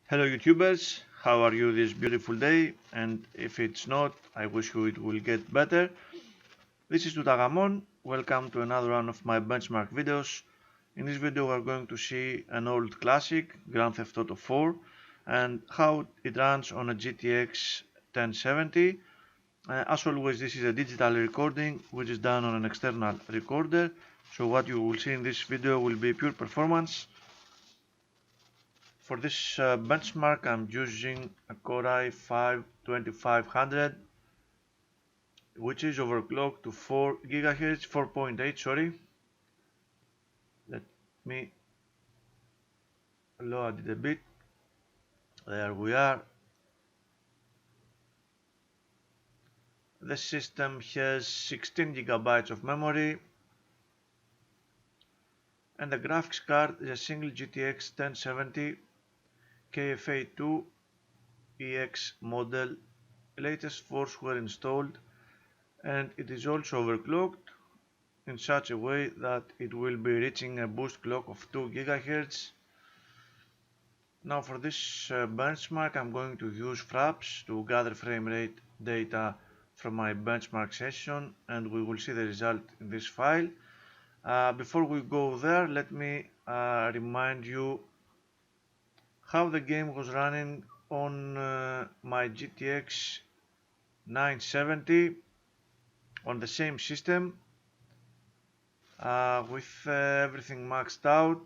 Hello YouTubers, how are you this beautiful day? And if it's not, I wish you it will get better. This is Tutagamon, welcome to another one of my benchmark videos. In this video we're going to see an old classic, Grand Theft Auto 4, and how it runs on a GTX 1070. As always, this is a digital recording which is done on an external recorder, so what you will see in this video will be pure performance. For this benchmark I'm using a Core i5 2500, which is overclocked to 4 GHz, 4.8 sorry. Let me lower it a bit. There we are. The system has 16 GB of memory, and the graphics card is a single GTX 1070 KFA2 EX model. Latest force were installed, and it is also overclocked in such a way that it will be reaching a boost clock of 2 GHz. Now for this benchmark I'm going to use fraps to gather frame rate data from my benchmark session, and we will see the result in this file. Before we go there, let me remind you how the game was running on my GTX 970 on the same system with everything maxed out.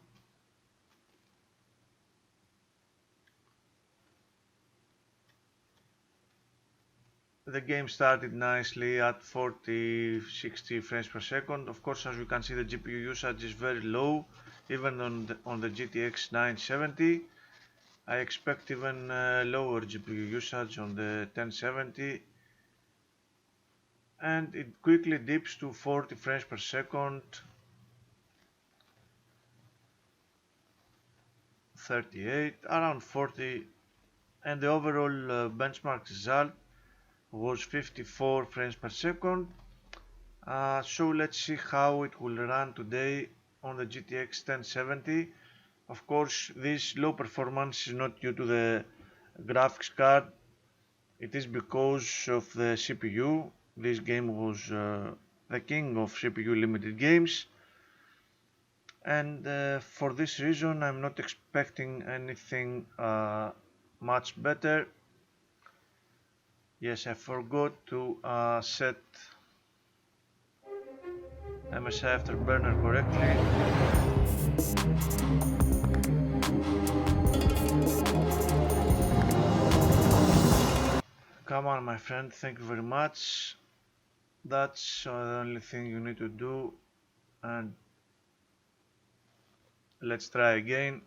The game started nicely at 40-60 frames per second. Of course, as you can see, the GPU usage is very low, even on the GTX 970. I expect even lower GPU usage on the 1070, and it quickly dips to 40 frames per second, 38, around 40, and the overall benchmark result was 54 frames per second. So let's see how it will run today on the GTX 1070. Of course, this low performance is not due to the graphics card, it is because of the CPU. This game was the king of CPU limited games, and for this reason I'm not expecting anything much better. Yes, I forgot to set MSI Afterburner correctly. Come on, my friend, thank you very much. That's the only thing you need to do, and let's try again.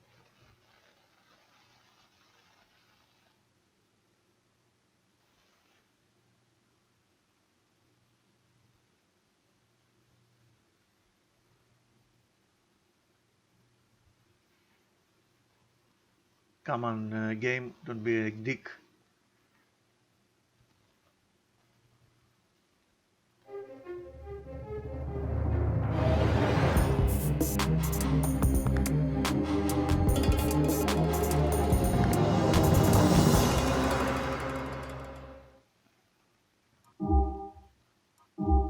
Come on, game, don't be a dick.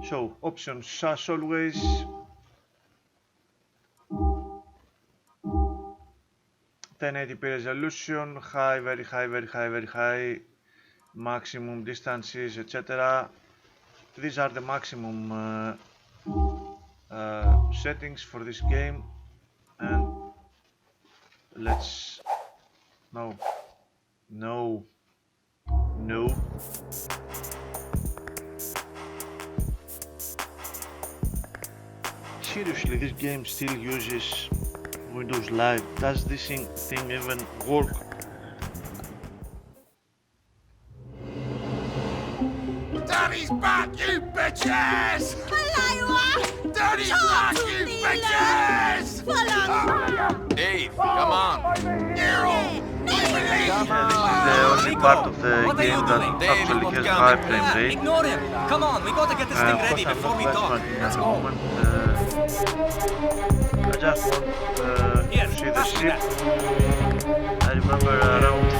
So, options as always. (1080p) resolution, high, very high, very high, very high, maximum distances, etc. These are the maximum settings for this game, and let's no. Seriously, this game still uses Windows Live. Does this thing even work? Daddy's back, you bitches! Daddy's back, you bitches! Dave, come on! Nero! This is the only part of the game that actually has high frame rate. Ignore him! Come on, we gotta get this thing ready before we talk. Let's go! I just want to see the ship. I remember around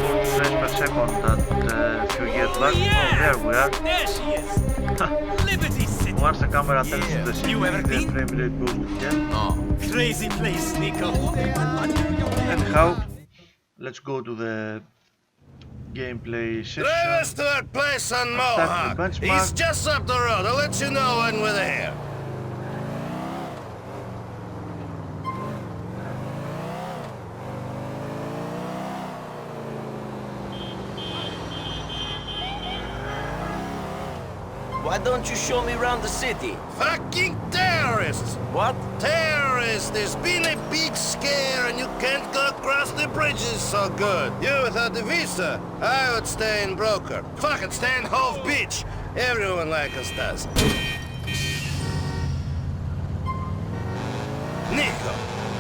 second that few years back. Oh, there we are. There she is! Liberty City! Once the camera turns to the city, You ever the been? frame rate goes to 10. No. Crazy place, Nico. Anyhow, let's go to the gameplay Drive us session. to that place on Start the Mohawk. benchmark. He's just up the road. I'll let you know when we're there. Why don't you show me around the city? Fucking terrorists! What? Terrorists! There's been a big scare and you can't go across the bridges so good. You without the visa, I would stay in Broker. Fucking stay in Hove Beach. Everyone like us does. Nico,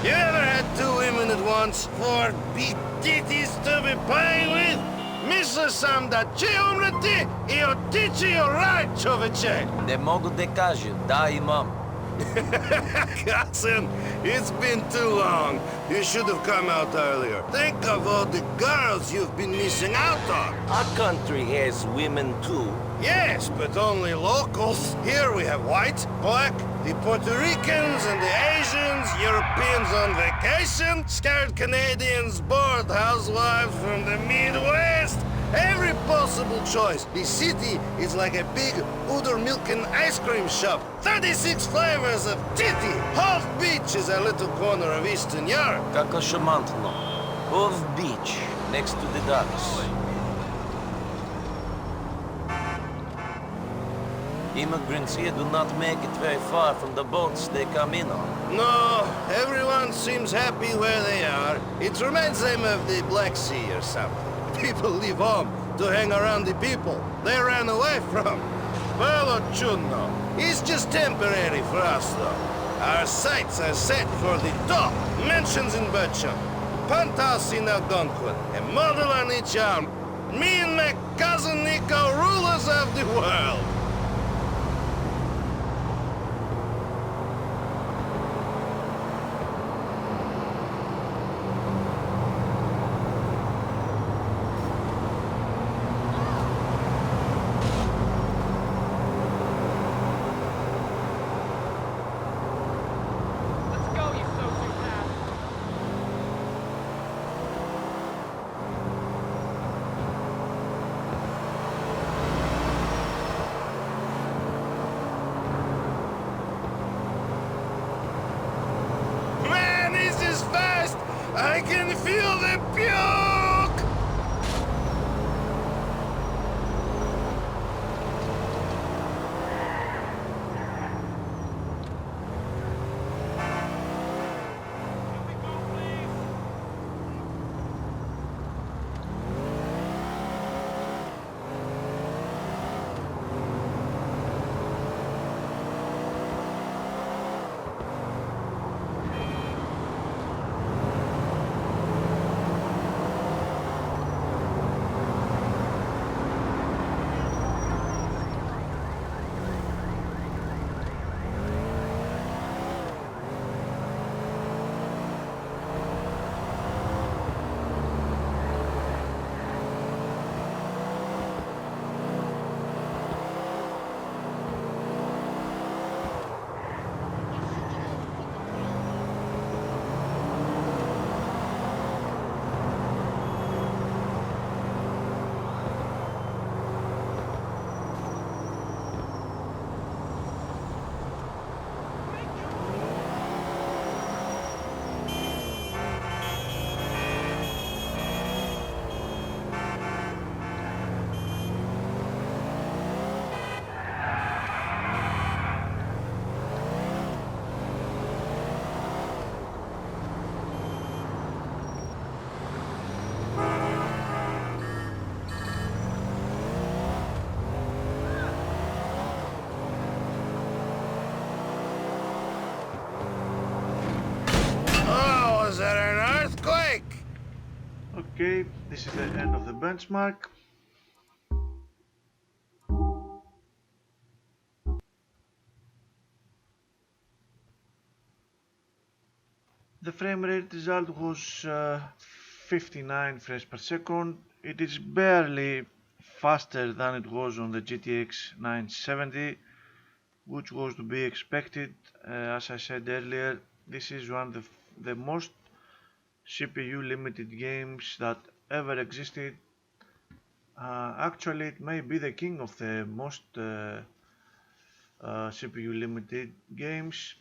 you ever had two women at once? Four big titties to be playing with? Мисля съм да че умрете и оттичи рай, човече! Не мога да кажа, да имам. Cousin, it's been too long. You should have come out earlier. Think of all the girls you've been missing out on. Our country has women too. Yes, but only locals. Here we have white, black, the Puerto Ricans and the Asians, Europeans on vacation, scared Canadians, bored housewives from the Midwest. Every possible choice. The city is like a big udder milk and ice cream shop. 36 flavors of titty. Half Beach is a little corner of Eastern Europe. Како шамантно. Hove Beach, next to the docks. Immigrants here do not make it very far from the boats they come in on. No, everyone seems happy where they are. It reminds them of the Black Sea or something. People leave home to hang around the people they ran away from. Well, chunno. It's just temporary for us, though. Our sights are set for the top. Mentions in Burcham, Pantas in Algonquin, a model on each arm. Me and my cousin Nico, rulers of the world. Man, this is fast! I can feel the puke! Was that an earthquake? Okay, this is the end of the benchmark. The frame rate result was 59 frames per second. it is barely faster than it was on the GTX 970, which was to be expected. As I said earlier, this is one of the most CPU limited games that ever existed. Actually, it may be the king of the most CPU limited games.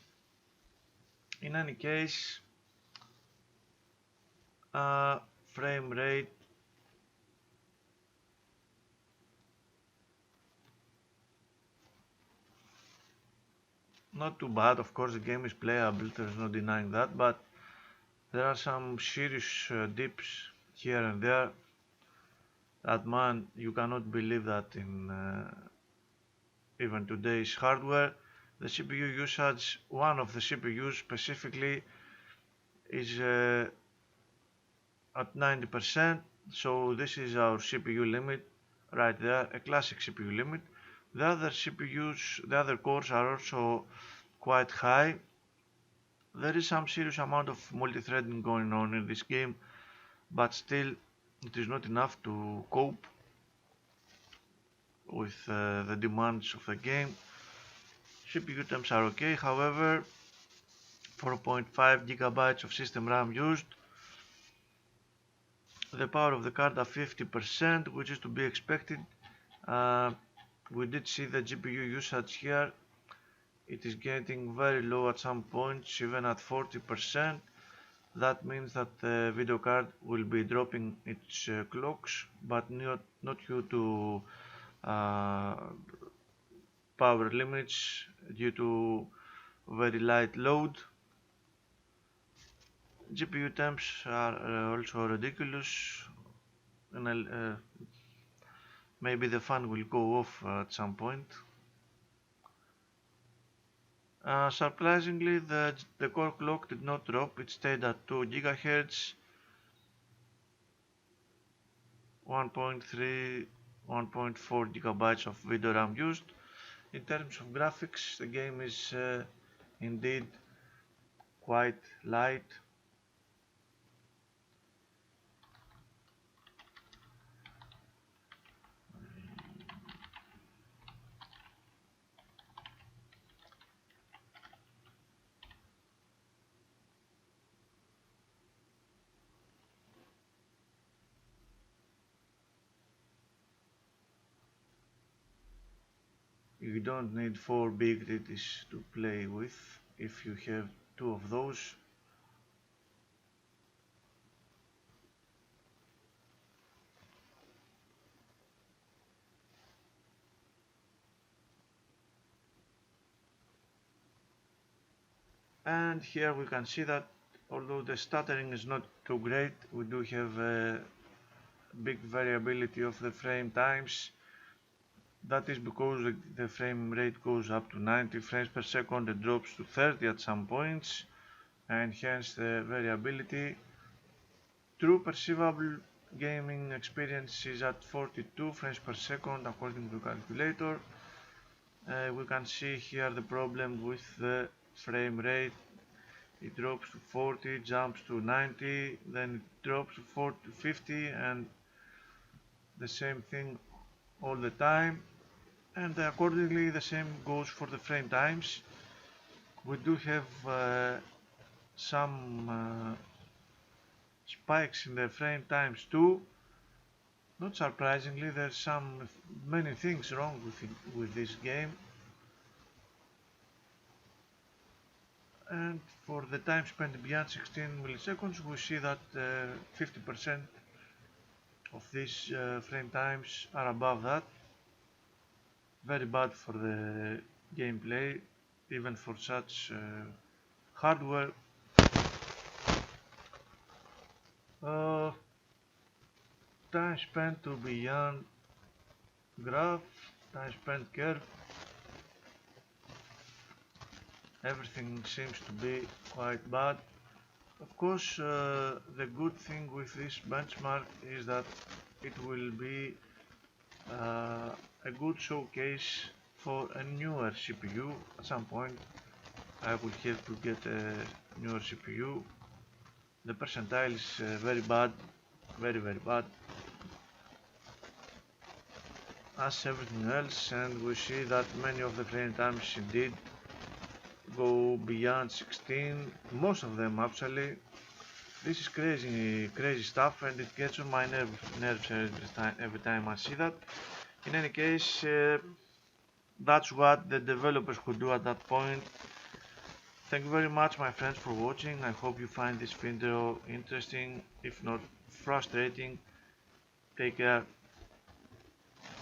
In any case, frame rate not too bad. Of course, the game is playable, there's no denying that, but there are some serious dips here and there that, man, you cannot believe that in even today's hardware. The CPU usage, one of the CPUs specifically, is at 90%, so this is our CPU limit right there, a classic CPU limit. The other CPUs, the other cores are also quite high. There is some serious amount of multi-threading going on in this game, but still it is not enough to cope with the demands of the game. CPU temps are okay, however, 4.5 gigabytes of system RAM used. The power of the card at 50%, which is to be expected. We did see the GPU usage here. It is getting very low at some points, even at 40%. That means that the video card will be dropping its clocks, but not due to power limits, due to very light load. GPU temps are also ridiculous, and maybe the fan will go off at some point. Surprisingly, the core clock did not drop, it stayed at 2 GHz, 1.3, 1.4 gigabytes of video RAM used. In terms of graphics, the game is indeed quite light. You don't need 4 big TTs to play with if you have 2 of those. And here we can see that although the stuttering is not too great, we do have a big variability of the frame times. That is because the frame rate goes up to 90 frames per second, it drops to 30 at some points, and hence the variability. True perceivable gaming experience is at 42 frames per second according to the calculator. We can see here the problem with the frame rate. It drops to 40, jumps to 90, then it drops to 40, 50, and the same thing all the time. And accordingly the same goes for the frame times. We do have some spikes in the frame times too. Not surprisingly, there's many things wrong with this game. And for the time spent beyond 16 milliseconds, we see that 50% of these frame times are above that. Very bad for the gameplay, even for such hardware. Time spent to beyond graph, time spent curve. Everything seems to be quite bad. Of course, the good thing with this benchmark is that it will be a good showcase for a newer CPU. At some point I will have to get a newer CPU. The percentile is very bad, very bad. as everything else, and we see that many of the training times indeed go beyond 16, most of them actually. This is crazy stuff, and it gets on my nerves every time I see that. In any case, that's what the developers could do at that point. Thank you very much, my friends, for watching. I hope you find this video interesting, if not frustrating. Take care.